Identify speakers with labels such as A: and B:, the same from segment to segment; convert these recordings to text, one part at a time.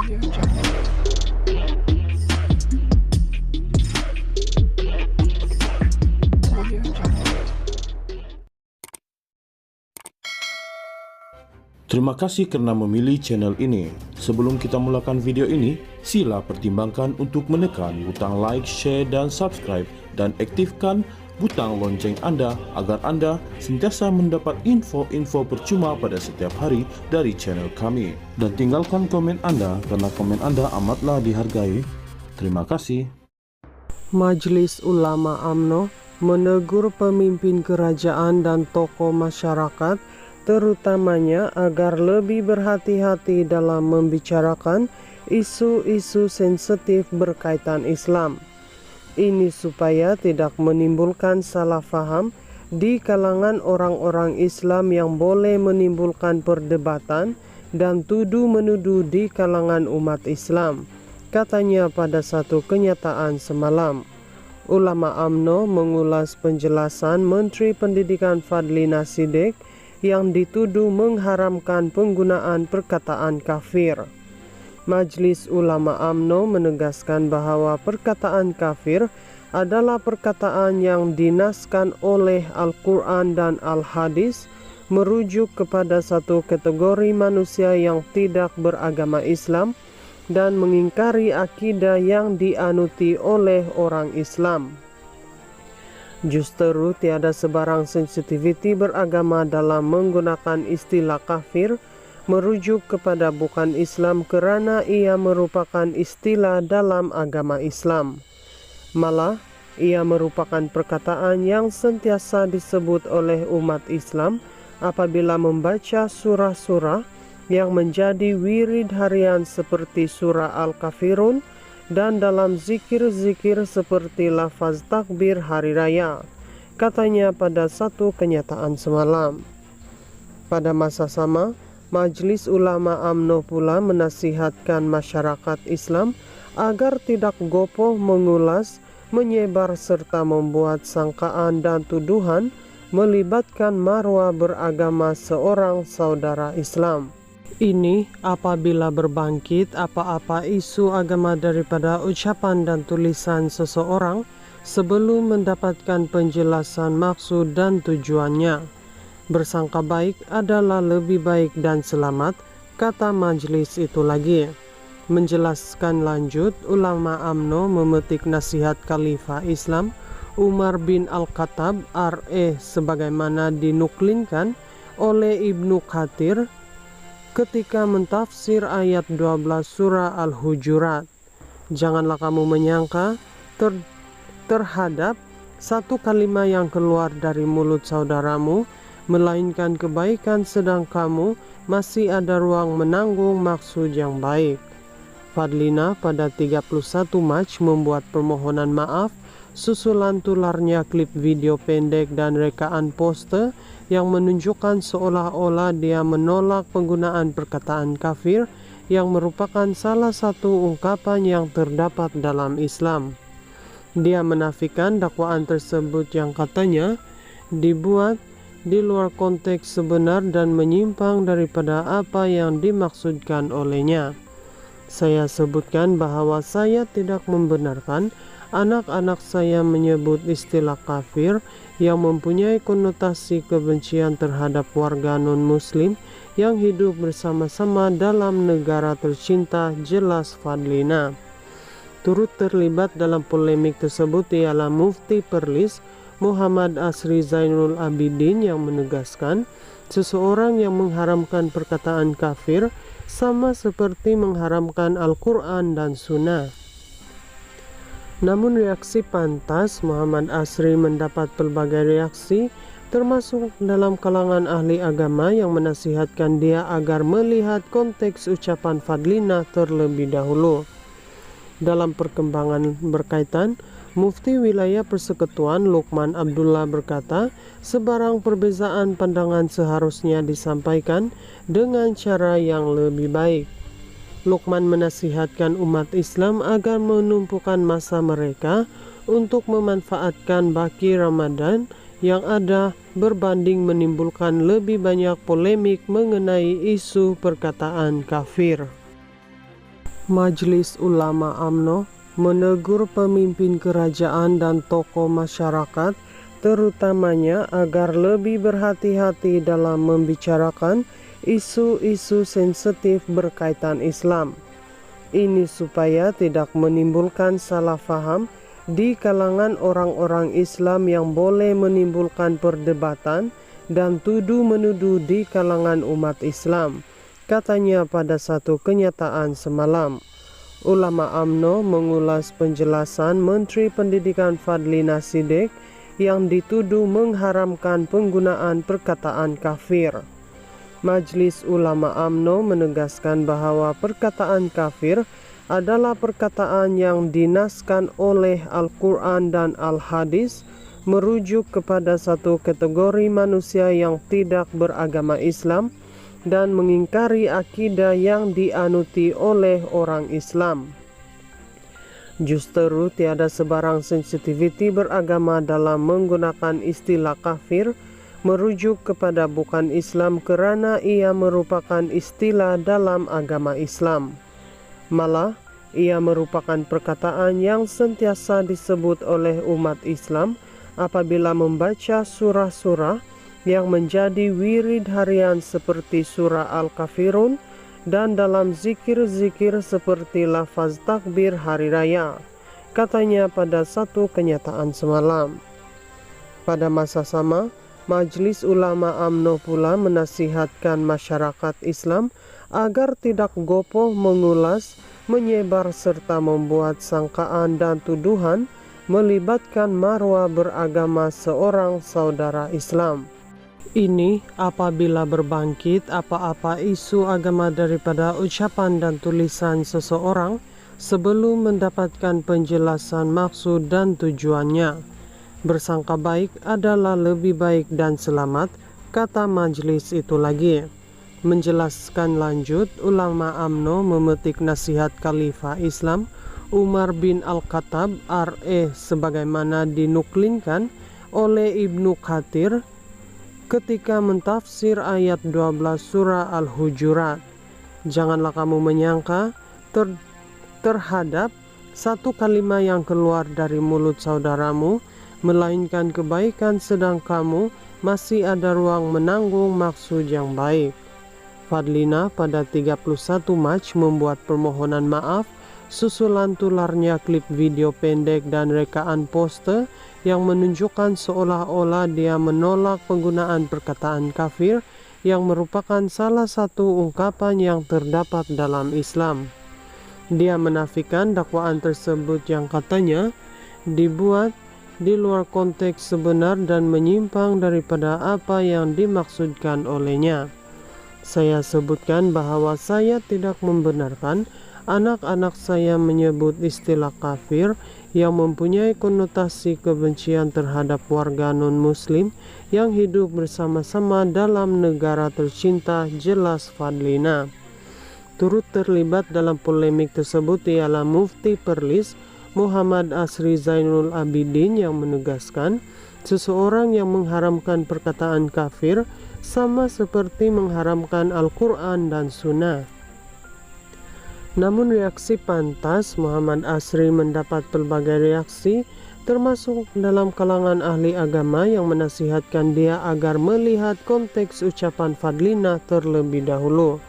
A: Terima kasih karena memilih channel ini. Sebelum kita mulakan video ini, sila pertimbangkan untuk menekan butang like, share, dan subscribe, dan aktifkan butang lonceng Anda agar Anda sentiasa mendapat info-info percuma pada setiap hari dari channel kami. Dan tinggalkan komen Anda karena komen Anda amatlah dihargai. Terima kasih.
B: Majelis Ulama UMNO menegur pemimpin kerajaan dan tokoh masyarakat terutamanya agar lebih berhati-hati dalam membicarakan isu-isu sensitif berkaitan Islam. Ini supaya tidak menimbulkan salah faham di kalangan orang-orang Islam yang boleh menimbulkan perdebatan dan tuduh-menuduh di kalangan umat Islam, katanya pada satu kenyataan semalam. Ulama UMNO mengulas penjelasan Menteri Pendidikan Fadlina Siddiq yang dituduh mengharamkan penggunaan perkataan kafir. Majelis Ulama UMNO menegaskan bahwa perkataan kafir adalah perkataan yang dinaskan oleh Al-Quran dan Al-Hadis, merujuk kepada satu kategori manusia yang tidak beragama Islam dan mengingkari akidah yang dianuti oleh orang Islam. Justru tiada sebarang sensitiviti beragama dalam menggunakan istilah kafir merujuk kepada bukan Islam kerana ia merupakan istilah dalam agama Islam. Malah, ia merupakan perkataan yang sentiasa disebut oleh umat Islam apabila membaca surah-surah yang menjadi wirid harian seperti surah Al-Kafirun dan dalam zikir-zikir seperti lafaz takbir hari raya, katanya pada satu kenyataan semalam. Pada masa sama, Majelis Ulama UMNO pula menasihatkan masyarakat Islam agar tidak gopoh mengulas, menyebar serta membuat sangkaan dan tuduhan melibatkan marwah beragama seorang saudara Islam. Ini apabila berbangkit apa-apa isu agama daripada ucapan dan tulisan seseorang sebelum mendapatkan penjelasan maksud dan tujuannya. Bersangka baik adalah lebih baik dan selamat, kata majelis itu lagi. Menjelaskan lanjut, ulama UMNO memetik nasihat Khalifah Islam Umar bin Al-Khattab RE sebagaimana dinuklinkan oleh Ibnu Katsir ketika mentafsir ayat 12 surah Al-Hujurat. Janganlah kamu menyangka terhadap satu kalimat yang keluar dari mulut saudaramu, melainkan kebaikan sedang kamu masih ada ruang menanggung maksud yang baik. Fadlina pada 31 Mac membuat permohonan maaf susulan tularnya klip video pendek dan rekaan poster yang menunjukkan seolah-olah dia menolak penggunaan perkataan kafir yang merupakan salah satu ungkapan yang terdapat dalam Islam. Dia menafikan dakwaan tersebut yang katanya dibuat di luar konteks sebenar dan menyimpang daripada apa yang dimaksudkan olehnya. Saya sebutkan bahwa saya tidak membenarkan anak-anak saya menyebut istilah kafir yang mempunyai konotasi kebencian terhadap warga non-muslim yang hidup bersama-sama dalam negara tercinta, jelas Fadlina. Turut terlibat dalam polemik tersebut ialah Mufti Perlis Muhammad Asri Zainul Abidin yang menegaskan seseorang yang mengharamkan perkataan kafir sama seperti mengharamkan Al-Quran dan Sunnah. Namun reaksi pantas Muhammad Asri mendapat pelbagai reaksi, termasuk dalam kalangan ahli agama yang menasihatkan dia agar melihat konteks ucapan Fadlina terlebih dahulu. Dalam perkembangan berkaitan, Mufti Wilayah Persekutuan Lukman Abdullah berkata, sebarang perbezaan pandangan seharusnya disampaikan dengan cara yang lebih baik. Lukman menasihatkan umat Islam agar menumpukan masa mereka untuk memanfaatkan baki Ramadan yang ada berbanding menimbulkan lebih banyak polemik mengenai isu perkataan kafir. Majelis Ulama UMNO menegur pemimpin kerajaan dan tokoh masyarakat, terutamanya agar lebih berhati-hati dalam membicarakan isu-isu sensitif berkaitan Islam. Ini supaya tidak menimbulkan salah faham di kalangan orang-orang Islam yang boleh menimbulkan perdebatan dan tuduh-menuduh di kalangan umat Islam, katanya pada satu kenyataan semalam. Ulama UMNO mengulas penjelasan Menteri Pendidikan Fadlina Siddiq yang dituduh mengharamkan penggunaan perkataan kafir. Majelis Ulama UMNO menegaskan bahwa perkataan kafir adalah perkataan yang dinaskan oleh Al-Quran dan Al-Hadis, merujuk kepada satu kategori manusia yang tidak beragama Islam dan mengingkari akidah yang dianuti oleh orang Islam. Justru tiada sebarang sensitiviti beragama dalam menggunakan istilah kafir, merujuk kepada bukan Islam kerana ia merupakan istilah dalam agama Islam. Malah, ia merupakan perkataan yang sentiasa disebut oleh umat Islam apabila membaca surah-surah yang menjadi wirid harian seperti surah Al-Kafirun dan dalam zikir-zikir seperti lafaz takbir hari raya, katanya pada satu kenyataan semalam. Pada masa sama, Majelis Ulama UMNO pula menasihatkan masyarakat Islam agar tidak gopoh mengulas, menyebar serta membuat sangkaan dan tuduhan melibatkan marwah beragama seorang saudara Islam. Ini apabila berbangkit apa-apa isu agama daripada ucapan dan tulisan seseorang sebelum mendapatkan penjelasan maksud dan tujuannya. Bersangka baik adalah lebih baik dan selamat, kata majelis itu lagi. Menjelaskan lanjut, ulama UMNO memetik nasihat Khalifah Islam Umar bin Al-Khattab RE sebagaimana dinuklinkan oleh Ibnu Katsir ketika mentafsir ayat 12 surah Al-Hujurat. Janganlah kamu menyangka terhadap satu kalimat yang keluar dari mulut saudaramu, melainkan kebaikan, sedang kamu masih ada ruang menanggung maksud yang baik. Fadlina pada 31 Mac membuat permohonan maaf susulan tularnya klip video pendek dan rekaan poster yang menunjukkan seolah-olah dia menolak penggunaan perkataan kafir yang merupakan salah satu ungkapan yang terdapat dalam Islam. Dia menafikan dakwaan tersebut yang katanya dibuat di luar konteks sebenar dan menyimpang daripada apa yang dimaksudkan olehnya. Saya sebutkan bahwa saya tidak membenarkan anak-anak saya menyebut istilah kafir yang mempunyai konotasi kebencian terhadap warga non-muslim yang hidup bersama-sama dalam negara tercinta, jelas Fadlina. Turut terlibat dalam polemik tersebut ialah Mufti Perlis Muhammad Asri Zainul Abidin yang menegaskan seseorang yang mengharamkan perkataan kafir sama seperti mengharamkan Al-Quran dan Sunnah. Namun reaksi pantas Muhammad Asri mendapat pelbagai reaksi, termasuk dalam kalangan ahli agama yang menasihatkan dia agar melihat konteks ucapan Fadlina terlebih dahulu.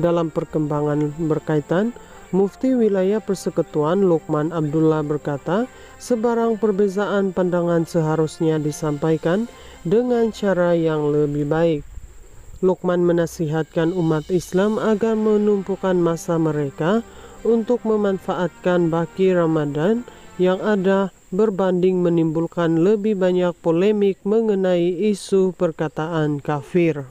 B: Dalam perkembangan berkaitan, Mufti Wilayah Persekutuan Lukman Abdullah berkata, sebarang perbezaan pandangan seharusnya disampaikan dengan cara yang lebih baik. Lukman menasihatkan umat Islam agar menumpukan masa mereka untuk memanfaatkan baki Ramadan yang ada berbanding menimbulkan lebih banyak polemik mengenai isu perkataan kafir.